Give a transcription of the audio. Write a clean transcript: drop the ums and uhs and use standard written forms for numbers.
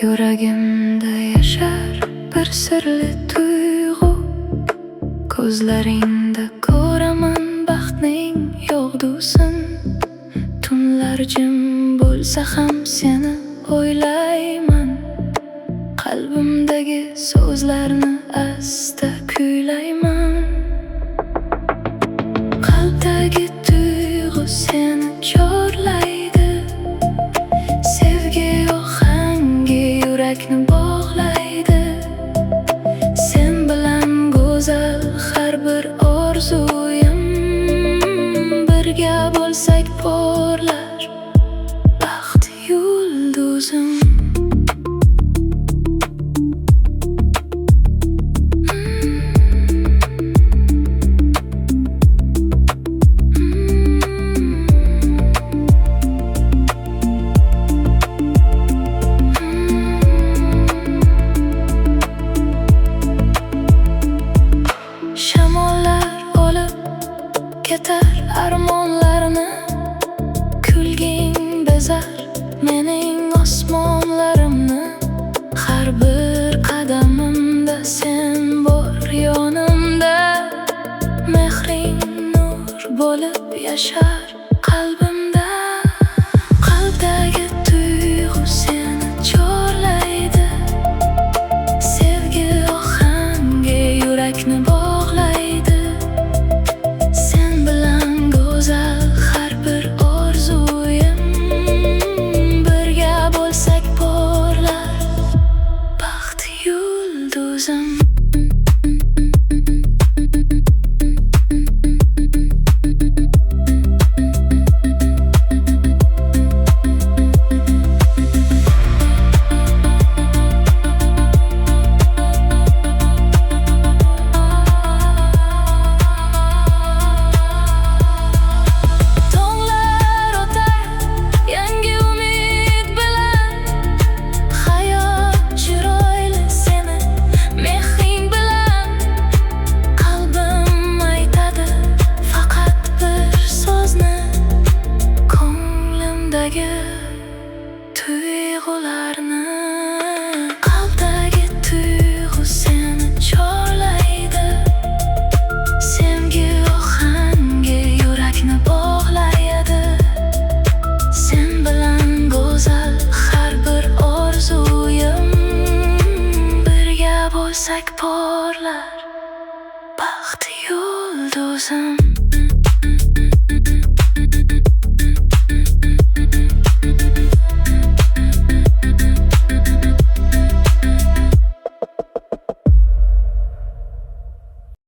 Yuragimda yashar bir sirli tuyg'u, ko'zlaringda ko'raman baxtning yog'dusin. Tunlar jim bo'lsa ham seni o'ylayman, qalbimdagi so'zlarni asta kuylayman. Qalbdagi tuyg'u seni chorlaydi, sevgi ohangi yurakni bog'laydi. Sen bilan go'zal har bir orzuyim, birga bo'lsak porlar baxt yulduzim. Shamollar olib ketar armonlarni, kulging bezar mening osmonlarimni. Har bir qadamimda sen bor yonimda, mehring nur bo'lib yashar qalbimda. Qalbdagi tuyg'u seni chorlaydi, sevgi ohangi yurakni bog'laydi. Sen bilan go'zal har bir orzuyim, birga bo'lsak porlar baxt yulduzim. Tuyg'ularni, qalbdagi tuyg'u seni chorlaydi, sevgi ohangi yurakni bog'laydi. Sen bilan go'zal har bir orzuyim, birga bo'lsak porlar baxt yulduzim.